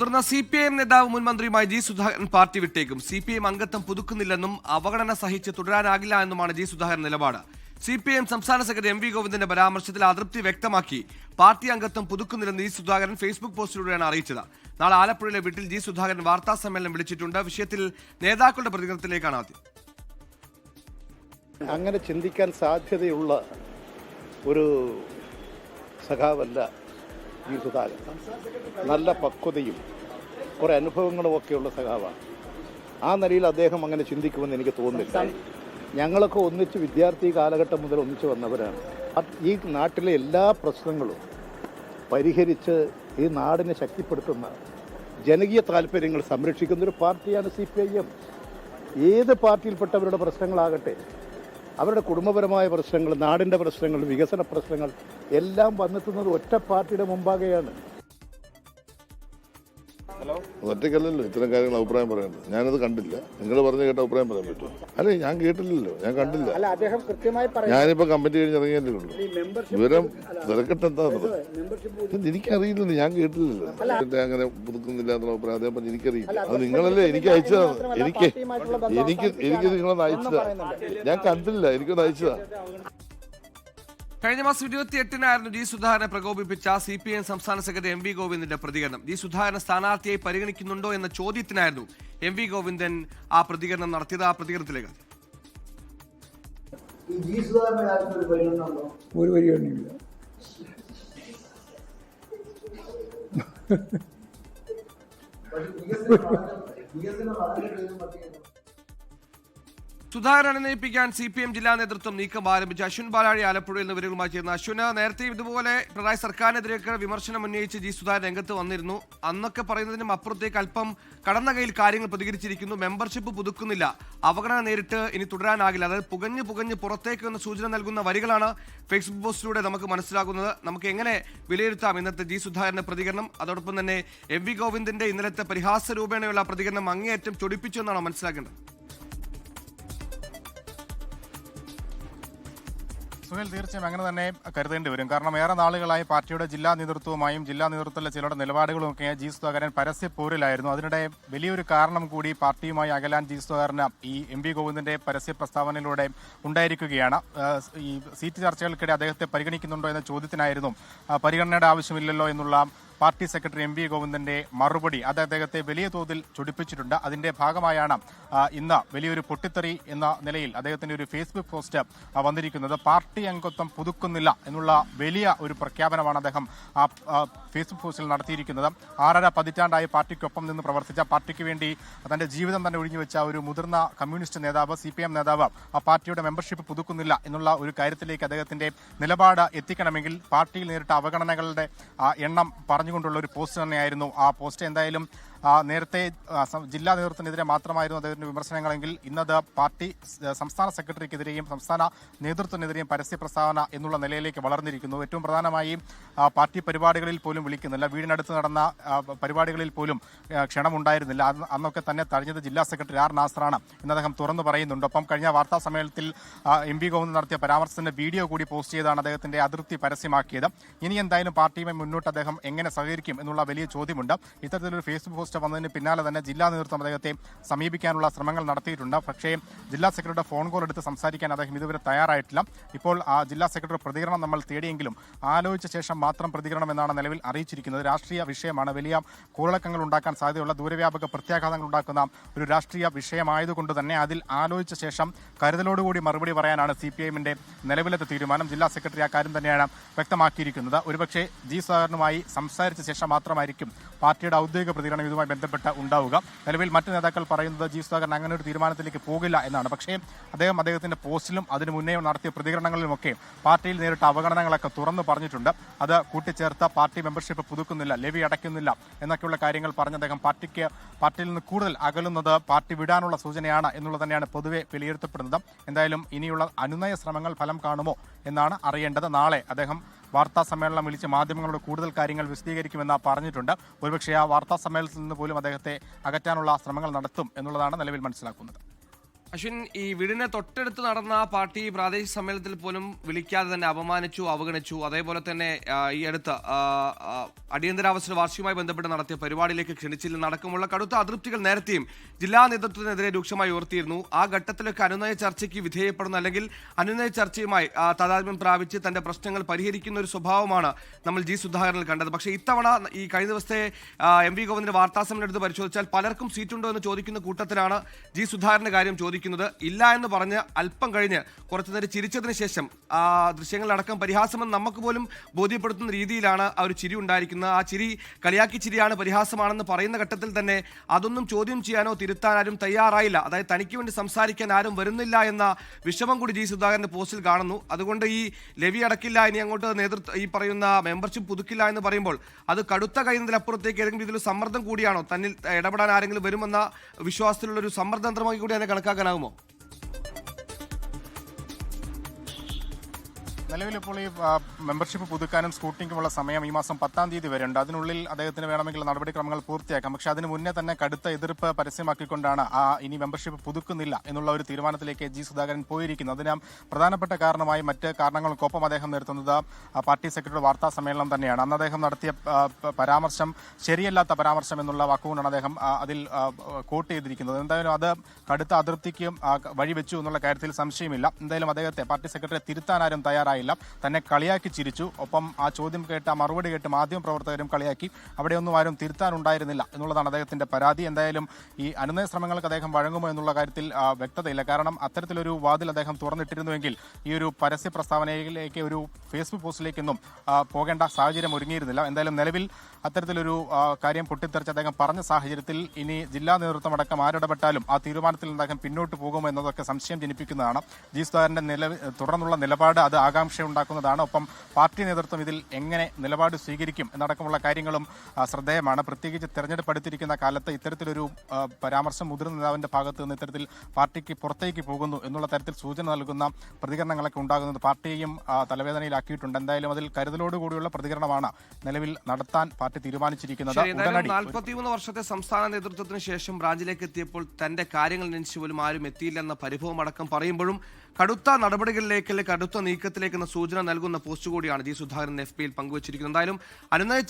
തുടർന്ന് CPIM നേതാവ് മുൻ മന്ത്രിയുമായി ജി സുധാകരൻ പാർട്ടി വിട്ടേക്കും. CPIM അംഗത്വം പുതുക്കുന്നില്ലെന്നും അവഗണന സഹിച്ച് തുടരാനാകില്ല എന്നുമാണ് ജി സുധാകരൻ നിലപാട്. CPIM സംസ്ഥാന സെക്രട്ടറി MV ഗോവിന്ദന്റെ പരാമർശത്തിൽ അതൃപ്തി വ്യക്തമാക്കി പാർട്ടി അംഗത്വം പുതുക്കുന്നില്ലെന്ന് ജി സുധാകരൻ ഫേസ്ബുക്ക് പോസ്റ്റിലൂടെയാണ് അറിയിച്ചത്. നാളെ ആലപ്പുഴയിലെ വീട്ടിൽ ജി സുധാകരൻ വാർത്താ സമ്മേളനം വിളിച്ചിട്ടുണ്ട്. വിഷയത്തിൽ നേതാക്കളുടെ പ്രതികരണത്തിലേക്കാണ് ആദ്യം. അങ്ങനെ ചിന്തിക്കാൻ സാധ്യതയുള്ള ഒരു സഖാവല്ല ജി സുധാകരൻ. നല്ല പക്വതയും കുറേ അനുഭവങ്ങളും ഒക്കെയുള്ള സഖാവാണ്. ആ നിലയിൽ അദ്ദേഹം അങ്ങനെ ചിന്തിക്കുമെന്ന് എനിക്ക് തോന്നുന്നില്ല. ഞങ്ങളൊക്കെ ഒന്നിച്ച് വിദ്യാർത്ഥി കാലഘട്ടം മുതൽ ഒന്നിച്ച് വന്നവരാണ്. ഈ നാട്ടിലെ എല്ലാ പ്രശ്നങ്ങളും പരിഹരിച്ച് ഈ നാടിനെ ശക്തിപ്പെടുത്തുന്ന ജനകീയ താല്പര്യങ്ങൾ സംരക്ഷിക്കുന്നൊരു പാർട്ടിയാണ് CPIM. ഏത് പാർട്ടിയിൽപ്പെട്ടവരുടെ പ്രശ്നങ്ങളാകട്ടെ, അവരുടെ കുടുംബപരമായ പ്രശ്നങ്ങൾ, നാടിൻ്റെ പ്രശ്നങ്ങൾ, വികസന പ്രശ്നങ്ങൾ എല്ലാം വന്നെത്തുന്നത് ഒറ്റ പാർട്ടിയുടെ മുമ്പാകെയാണ്. ഒറ്റയ്ക്കല്ലല്ലോ ഇത്തരം കാര്യങ്ങൾ അഭിപ്രായം പറയേണ്ടത്. ഞാനത് കണ്ടില്ല. നിങ്ങൾ പറഞ്ഞു കേട്ട അഭിപ്രായം പറയാൻ പറ്റുമോ? അല്ലെ, ഞാൻ കേട്ടില്ലല്ലോ, ഞാൻ കണ്ടില്ല. ഞാനിപ്പോ കമ്മിറ്റി കഴിഞ്ഞ് ഇറങ്ങിയല്ലേ ഉള്ളൂ. വിവരം തിരക്കട്ടെ എന്താണെന്നത് എനിക്കറിയില്ലല്ലോ, ഞാൻ കേട്ടില്ലല്ലോ. അങ്ങനെ പുതുക്കുന്നില്ല എന്നുള്ള അഭിപ്രായം അദ്ദേഹം പറഞ്ഞു. എനിക്കറിയില്ല. അത് നിങ്ങളല്ലേ എനിക്ക് അയച്ചതാണ്. എനിക്ക് നിങ്ങളൊന്ന് അയച്ചതാ. ഞാൻ കണ്ടില്ല, എനിക്കൊന്ന് അയച്ചതാ. കഴിഞ്ഞ മാസം 28-നായിരുന്നു ജി സുധാകരനെ പ്രകോപിപ്പിച്ച CPIM സംസ്ഥാന സെക്രട്ടറി MV ഗോവിന്ദന്റെ പ്രതികരണം. ജി സുധാകരനെ സ്ഥാനാർത്ഥിയായി പരിഗണിക്കുന്നുണ്ടോ എന്ന ചോദ്യത്തിനായിരുന്നു MV ഗോവിന്ദൻ ആ പ്രതികരണം നടത്തിയത്. ആ പ്രതികരണത്തിലേക്ക് ഒരു പരിഗണനയില്ല. സുധാകരൻ അനുനയിപ്പിക്കാൻ CPIM ജില്ലാ നേതൃത്വം നീക്കം ആരംഭിച്ചു. അശ്വിൻ ബാലാഴി ആലപ്പുഴയിൽ നിന്ന് വിവരങ്ങളുമായി ചേർന്ന അശ്വിന്, നേരത്തെ ഇതുപോലെ പിണറായി സർക്കാരിനെതിരെയൊക്കെ വിമർശനം ഉന്നയിച്ച് ജി സുധാകരൻ രംഗത്ത് വന്നിരുന്നു. അന്നൊക്കെ പറയുന്നതിനും അപ്പുറത്തേക്ക് അല്പം കടന്ന കയ്യിൽ കാര്യങ്ങൾ പ്രതികരിച്ചിരിക്കുന്നു. മെമ്പർഷിപ്പ് പുതുക്കുന്നില്ല, അവഗണന നേരിട്ട് ഇനി തുടരാനാകില്ല, അതായത് പുകഞ്ഞ് പുറത്തേക്ക് എന്ന സൂചന നൽകുന്ന വരികളാണ് ഫേസ്ബുക്ക് പോസ്റ്റിലൂടെ നമുക്ക് മനസ്സിലാകുന്നത്. നമുക്ക് എങ്ങനെ വിലയിരുത്താം ഇന്നത്തെ ജി സുധാകരന്റെ പ്രതികരണം? അതോടൊപ്പം തന്നെ MV ഗോവിന്ദന്റെ ഇന്നലത്തെ പരിഹാസ രൂപേണയുള്ള പ്രതികരണം അങ്ങേയറ്റം ചൊടിപ്പിച്ചു എന്നാണ് മനസ്സിലാക്കേണ്ടത്. സുഹേൽ, തീർച്ചയായും അങ്ങനെ തന്നെ കരുതേണ്ടി വരും. കാരണം ഏറെ നാളുകളായി പാർട്ടിയുടെ ജില്ലാ നേതൃത്വവുമായും ജില്ലാ നേതൃത്വത്തിലെ ചിലരുടെ നിലപാടുകളുമൊക്കെ ജി സുധാകരൻ പരസ്യപ്പോരിലായിരുന്നു. അതിനിടെ വലിയൊരു കാരണം കൂടി പാർട്ടിയുമായി അകലാൻ ജി സുധാകരന് ഈ MV ഗോവിന്ദന്റെ പരസ്യ പ്രസ്താവനയിലൂടെ ഉണ്ടായിരിക്കുകയാണ്. ഈ സീറ്റ് ചർച്ചകൾക്കിടെ അദ്ദേഹത്തെ പരിഗണിക്കുന്നുണ്ടോ എന്ന ചോദ്യത്തിനായിരുന്നു പരിഗണനയുടെ ആവശ്യമില്ലല്ലോ എന്നുള്ള പാർട്ടി സെക്രട്ടറി MV ഗോവിന്ദന്റെ മറുപടി. അത് അദ്ദേഹത്തെ വലിയ തോതിൽ ചൊടിപ്പിച്ചിട്ടുണ്ട്. അതിന്റെ ഭാഗമായാണ് ഇന്ന് വലിയൊരു പൊട്ടിത്തെറി എന്ന നിലയിൽ അദ്ദേഹത്തിന്റെ ഒരു ഫേസ്ബുക്ക് പോസ്റ്റ് വന്നിരിക്കുന്നത്. പാർട്ടി അംഗത്വം പുതുക്കുന്നില്ല എന്നുള്ള വലിയ ഒരു പ്രഖ്യാപനമാണ് അദ്ദേഹം ഫേസ്ബുക്ക് പോസ്റ്റിൽ നടത്തിയിരിക്കുന്നത്. 6.5 പതിറ്റാണ്ടായി പാർട്ടിക്കൊപ്പം നിന്ന് പ്രവർത്തിച്ച, പാർട്ടിക്ക് വേണ്ടി തന്റെ ജീവിതം തന്നെ ഒഴിഞ്ഞുവെച്ച ഒരു മുതിർന്ന കമ്മ്യൂണിസ്റ്റ് നേതാവ്, CPIM നേതാവ് ആ പാർട്ടിയുടെ മെമ്പർഷിപ്പ് പുതുക്കുന്നില്ല എന്നുള്ള ഒരു കാര്യത്തിലേക്ക് അദ്ദേഹത്തിന്റെ നിലപാട് എത്തിക്കണമെങ്കിൽ പാർട്ടിയിൽ നേരിട്ട അവഗണനകളുടെ എണ്ണം പറഞ്ഞുകൊണ്ടുള്ള ഒരു പോസ്റ്റ് തന്നെയായിരുന്നു ആ പോസ്റ്റ്. എന്തായാലും നേരത്തെ ജില്ലാ നേതൃത്വത്തിനെതിരെ മാത്രമായിരുന്നു അദ്ദേഹത്തിന്റെ വിമർശനങ്ങളെങ്കിൽ ഇന്നത് പാർട്ടി സംസ്ഥാന സെക്രട്ടറിക്കെതിരെയും സംസ്ഥാന നേതൃത്വത്തിനെതിരെയും പരസ്യ പ്രസ്താവന എന്നുള്ള നിലയിലേക്ക് വളർന്നിരിക്കുന്നു. ഏറ്റവും പ്രധാനമായി പാർട്ടി പരിപാടികളിൽ പോലും വിളിക്കുന്നില്ല. വീടിനടുത്ത് നടന്ന പരിപാടികളിൽ പോലും ക്ഷണമുണ്ടായിരുന്നില്ല. അന്നൊക്കെ തന്നെ തഴഞ്ഞത് ജില്ലാ സെക്രട്ടറി R നാസറാണ് എന്ന് അദ്ദേഹം തുറന്നു പറയുന്നുണ്ട്. ഒപ്പം കഴിഞ്ഞ വാർത്താ സമ്മേളനത്തിൽ MV ഗോവിന്ദൻ നടത്തിയ പരാമർശത്തിന്റെ വീഡിയോ കൂടി പോസ്റ്റ് ചെയ്താണ് അദ്ദേഹത്തിന്റെ അതൃപ്തി പരസ്യമാക്കിയത്. ഇനി എന്തായാലും പാർട്ടിയുമായി മുന്നോട്ട് അദ്ദേഹം എങ്ങനെ സഹകരിക്കും എന്നുള്ള വലിയ ചോദ്യമുണ്ട്. ഇത്തരത്തിലൊരു ഫേസ്ബുക്ക് പോസ്റ്റ് വന്നതിന് പിന്നാലെ തന്നെ ജില്ലാ നേതൃത്വം അദ്ദേഹത്തെ സമീപിക്കാനുള്ള ശ്രമങ്ങൾ നടത്തിയിട്ടുണ്ട്. പക്ഷേ ജില്ലാ സെക്രട്ടറിയുടെ ഫോൺ കോൾ എടുത്ത് സംസാരിക്കാൻ അദ്ദേഹം ഇതുവരെ തയ്യാറായിട്ടില്ല. ഇപ്പോൾ ജില്ലാ സെക്രട്ടറി പ്രതികരണം നമ്മൾ തേടിയെങ്കിലും ആലോചിച്ച ശേഷം മാത്രം പ്രതികരണം എന്നാണ് നിലവിൽ അറിയിച്ചിരിക്കുന്നത്. രാഷ്ട്രീയ വിഷയമാണ്, വലിയ കോളിളക്കങ്ങൾ ഉണ്ടാക്കാൻ സാധ്യതയുള്ള, ദൂരവ്യാപക പ്രത്യാഘാതങ്ങൾ ഉണ്ടാക്കുന്ന ഒരു രാഷ്ട്രീയ വിഷയമായതുകൊണ്ട് തന്നെ അതിൽ ആലോചിച്ച ശേഷം കരുതലോടുകൂടി മറുപടി പറയാനാണ് CPIMന്റെ നിലവിലത്തെ തീരുമാനം. ജില്ലാ സെക്രട്ടറി ആ കാര്യം തന്നെയാണ് വ്യക്തമാക്കിയിരിക്കുന്നത്. ഒരുപക്ഷെ ജി സുധാകരനുമായി സംസാരിച്ച ശേഷം മാത്രമായിരിക്കും പാർട്ടിയുടെ ഔദ്യോഗിക പ്രതികരണം ഇതുമായി ബന്ധപ്പെട്ട് ഉണ്ടാവുക. നിലവിൽ മറ്റ് നേതാക്കൾ പറയുന്നത് ജി സുധാകരൻ അങ്ങനെ ഒരു തീരുമാനത്തിലേക്ക് പോകില്ല എന്നാണ്. പക്ഷേ അദ്ദേഹത്തിന്റെ പോസ്റ്റിലും അതിനു മുന്നേ നടത്തിയ പ്രതികരണങ്ങളിലുമൊക്കെ പാർട്ടിയിൽ നേരിട്ട അവഗണനകളൊക്കെ തുറന്നു പറഞ്ഞിട്ടുണ്ട്. അത് കൂട്ടിച്ചേർത്ത് പാർട്ടി മെമ്പർഷിപ്പ് പുതുക്കുന്നില്ല, ലെവി അടയ്ക്കുന്നില്ല എന്നൊക്കെയുള്ള കാര്യങ്ങൾ പറഞ്ഞ് അദ്ദേഹം പാർട്ടിയിൽ നിന്ന് കൂടുതൽ അകലുന്നത് പാർട്ടി വിടാനുള്ള സൂചനയാണ് എന്നുള്ളത് തന്നെയാണ് പൊതുവെ വിലയിരുത്തപ്പെടുന്നത്. എന്തായാലും ഇനിയുള്ള അനുനയ ശ്രമങ്ങൾ ഫലം കാണുമോ എന്നാണ് അറിയേണ്ടത്. നാളെ അദ്ദേഹം വാർത്താ സമ്മേളനം വിളിച്ച് മാധ്യമങ്ങളോട് കൂടുതൽ കാര്യങ്ങൾ വിശദീകരിക്കുമെന്ന് പറഞ്ഞിട്ടുണ്ട്. ഒരുപക്ഷെ ആ വാർത്താ സമ്മേളനത്തിൽ നിന്ന് പോലും അദ്ദേഹത്തെ അകറ്റാനുള്ള ശ്രമങ്ങൾ നടത്തും എന്നുള്ളതാണ് നിലവിൽ മനസ്സിലാക്കുന്നത്. അശ്വിൻ, ഈ വീടിനെ തൊട്ടടുത്ത് നടന്ന പാർട്ടി പ്രാദേശിക സമ്മേളനത്തിൽ പോലും വിളിക്കാതെ തന്നെ അപമാനിച്ചു, അവഗണിച്ചു. അതേപോലെ തന്നെ ഈ അടുത്ത അടിയന്തരാവസ്ഥ വാർഷികവുമായി ബന്ധപ്പെട്ട് നടത്തിയ പരിപാടിയിലേക്ക് ക്ഷണിച്ചില്ലെന്നടക്കമുള്ള കടുത്ത അതൃപ്തികൾ നേരത്തെയും ജില്ലാ നേതൃത്വത്തിനെതിരെ രൂക്ഷമായി ഉയർത്തിയിരുന്നു. ആ ഘട്ടത്തിലൊക്കെ അനുനയ ചർച്ചയ്ക്ക് വിധേയപ്പെടുന്ന അല്ലെങ്കിൽ അനുനയ ചർച്ചയുമായി താതാത്മ്യം പ്രാപിച്ച് തന്റെ പ്രശ്നങ്ങൾ പരിഹരിക്കുന്ന ഒരു സ്വഭാവമാണ് നമ്മൾ ജി സുധാകരനിൽ കണ്ടത്. പക്ഷേ ഇത്തവണ ഈ കഴിഞ്ഞ ദിവസത്തെ എം.വി. ഗോവിന്ദന്റെ വാർത്താസമ്മേളനം എടുത്ത് പരിശോധിച്ചാൽ പലർക്കും സീറ്റുണ്ടോ എന്ന് ചോദിക്കുന്ന കൂട്ടത്തിലാണ് ജി സുധാകരന്റെ കാര്യം ചോദിക്കുന്നത്. ഇല്ല എന്ന് പറഞ്ഞ് അല്പം കഴിഞ്ഞ് കുറച്ചു നേരം ചിരിച്ചതിന് ശേഷം ആ ദൃശ്യങ്ങളടക്കം പരിഹാസമെന്ന് നമുക്ക് പോലും ബോധ്യപ്പെടുത്തുന്ന രീതിയിലാണ് ആ ഒരു ചിരി ഉണ്ടായിരിക്കുന്നത്. ആ ചിരി കളിയാക്കി ചിരിയാണ്, പരിഹാസമാണെന്ന് പറയുന്ന ഘട്ടത്തിൽ തന്നെ അതൊന്നും ചോദ്യം ചെയ്യാനോ തിരുത്താൻ ആരും തയ്യാറായില്ല. അതായത് തനിക്ക് വേണ്ടി സംസാരിക്കാൻ ആരും വരുന്നില്ല എന്ന വിഷമം കൂടി ജി സുധാകരന്റെ പോസ്റ്റിൽ കാണുന്നു. അതുകൊണ്ട് ഈ ലെവി അടക്കില്ല, ഇനി അങ്ങോട്ട് നേതൃത്വം ഈ പറയുന്ന മെമ്പർഷിപ്പ് പുതുക്കില്ല എന്ന് പറയുമ്പോൾ അത് കടുത്ത കഴിയുന്നതിലപ്പുറത്തേക്ക് ഏതെങ്കിലും രീതിയിൽ സമ്മർദ്ദം കൂടിയാണോ, തന്നിൽ ഇടപെടാൻ ആരെങ്കിലും വരുമെന്ന വിശ്വാസത്തിലുള്ള ഒരു സമ്മർദ്ദതന്ത്രമായി കൂടി അതിനെ കണക്കാക്കാനാകുമോ? നിലവിൽ ഇപ്പോൾ ഈ മെമ്പർഷിപ്പ് പുതുക്കാനും സ്ക്രൂട്ടിനിക്കുമുള്ള സമയം ഈ മാസം 10-ാം തീയതി വരെ ഉണ്ട്. അതിനുള്ളിൽ അദ്ദേഹത്തിന് വേണമെങ്കിൽ നടപടിക്രമങ്ങൾ പൂർത്തിയാക്കാം. പക്ഷേ അതിന് മുന്നേ തന്നെ കടുത്ത എതിർപ്പ് പരസ്യമാക്കിക്കൊണ്ടാണ് ഇനി മെമ്പർഷിപ്പ് പുതുക്കുന്നില്ല എന്നുള്ള ഒരു തീരുമാനത്തിലേക്ക് ജി സുധാകരൻ പോയിരിക്കുന്നത്. അതിന് പ്രധാനപ്പെട്ട കാരണമായി മറ്റ് കാരണങ്ങൾക്കൊപ്പം അദ്ദേഹം നിർത്തുന്നത് പാർട്ടി സെക്രട്ടറി വാർത്താ സമ്മേളനം തന്നെയാണ്. അന്ന് അദ്ദേഹം നടത്തിയ പരാമർശം ശരിയല്ലാത്ത പരാമർശം എന്നുള്ള വാക്കുകൊണ്ടാണ് അദ്ദേഹം അതിൽ കോട്ട് ചെയ്തിരിക്കുന്നത്. എന്തായാലും അത് കടുത്ത അതൃപ്തിക്ക് വഴിവെച്ചു എന്നുള്ള കാര്യത്തിൽ സംശയമില്ല. എന്തായാലും അദ്ദേഹത്തെ പാർട്ടി സെക്രട്ടറിയെ തിരുത്താനാരും തയ്യാറായി തന്നെ കളിയാക്കി ചിരിച്ചു. ഒപ്പം ആ ചോദ്യം കേട്ട്, ആ മറുപടി കേട്ട് മാധ്യമപ്രവർത്തകരും കളിയാക്കി. അവിടെയൊന്നും ആരും തിരുത്താനുണ്ടായിരുന്നില്ല എന്നുള്ളതാണ് അദ്ദേഹത്തിന്റെ പരാതി. എന്തായാലും ഈ അനുനയ ശ്രമങ്ങൾക്ക് അദ്ദേഹം വഴങ്ങുമോ എന്നുള്ള കാര്യത്തിൽ വ്യക്തതയില്ല. കാരണം അത്തരത്തിലൊരു വാതിൽ അദ്ദേഹം തുറന്നിട്ടിരുന്നുവെങ്കിൽ ഈ ഒരു പരസ്യ പ്രസ്താവനയിലേക്ക്, ഒരു ഫേസ്ബുക്ക് പോസ്റ്റിലേക്കൊന്നും പോകേണ്ട സാഹചര്യം ഒരുങ്ങിയിരുന്നില്ല. എന്തായാലും നിലവിൽ അത്തരത്തിലൊരു കാര്യം പൊട്ടിത്തെറിച്ച് അദ്ദേഹം പറഞ്ഞ സാഹചര്യത്തിൽ ഇനി ജില്ലാ നേതൃത്വം അടക്കം ആരിടപെട്ടാലും ആ തീരുമാനത്തിൽ നിന്ന് അദ്ദേഹം പിന്നോട്ട് പോകുമോ എന്നതൊക്കെ സംശയം ജനിപ്പിക്കുന്നതാണ്. ജി സുധാകരന്റെ തുടർന്നുള്ള നിലപാട് അത് ആകാംക്ഷ ഉണ്ടാക്കുന്നതാണ്. ഒപ്പം പാർട്ടി നേതൃത്വം ഇതിൽ എങ്ങനെ നിലപാട് സ്വീകരിക്കും എന്നടക്കമുള്ള കാര്യങ്ങളും ശ്രദ്ധേയമാണ്. പ്രത്യേകിച്ച് തെരഞ്ഞെടുപ്പ് അടുത്തിരിക്കുന്ന കാലത്ത് ഇത്തരത്തിലൊരു പരാമർശം മുതിർന്ന നേതാവിന്റെ ഭാഗത്ത് നിന്ന് ഇത്തരത്തിൽ പാർട്ടിക്ക് പുറത്തേക്ക് പോകുന്നു എന്നുള്ള തരത്തിൽ സൂചന നൽകുന്ന പ്രതികരണങ്ങളൊക്കെ ഉണ്ടാകുന്നത് പാർട്ടിയെയും തലവേദനയിലാക്കിയിട്ടുണ്ട്. എന്തായാലും അതിൽ കരുതലോടുകൂടിയുള്ള പ്രതികരണമാണ് നിലവിൽ നടത്താൻ പാർട്ടി തീരുമാനിച്ചിരിക്കുന്നത്. 43 വർഷത്തെ സംസ്ഥാന നേതൃത്വത്തിന് ശേഷം ബ്രാഞ്ചിലേക്ക് എത്തിയപ്പോൾ തന്റെ കാര്യങ്ങൾ അന്വേഷിച്ച് പോലും ആരും എത്തിയില്ലെന്ന പരിഭവം അടക്കം പറയുമ്പോഴും കടുത്ത നടപടികളിലേക്ക്, അല്ലെങ്കിൽ കടുത്ത നീക്കത്തിലേക്ക് എന്ന സൂചന നൽകുന്ന പോസ്റ്റ് കൂടിയാണ് ജി സുധാകരൻ FBയിൽ പങ്കുവച്ചിരിക്കുന്നത്. എന്തായാലും അനുനയ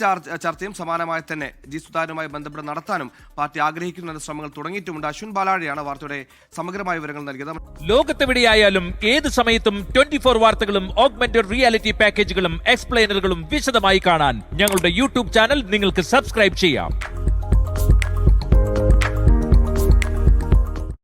ചർച്ചയും സമാനമായി തന്നെ ജി സുധാകരനുമായി ബന്ധപ്പെട്ട് നടത്താനും പാർട്ടി ആഗ്രഹിക്കുന്ന ശ്രമങ്ങൾ തുടങ്ങിയിട്ടുമുണ്ട്. അശ്വിൻ ബാലാഴിയാണ് വാർത്തയുടെ സമഗ്രമായ വിവരങ്ങൾ നൽകിയത്. ലോകത്തെവിടെയായാലും ഏത് സമയത്തും 24 വാർത്തകളും ഓഗ്മെന്റഡ് റിയാലിറ്റി പാക്കേജുകളും എക്സ്പ്ലെയിനറുകളും വിശദമായി കാണാൻ ഞങ്ങളുടെ യൂട്യൂബ് ചാനൽ നിങ്ങൾക്ക് സബ്സ്ക്രൈബ് ചെയ്യാം.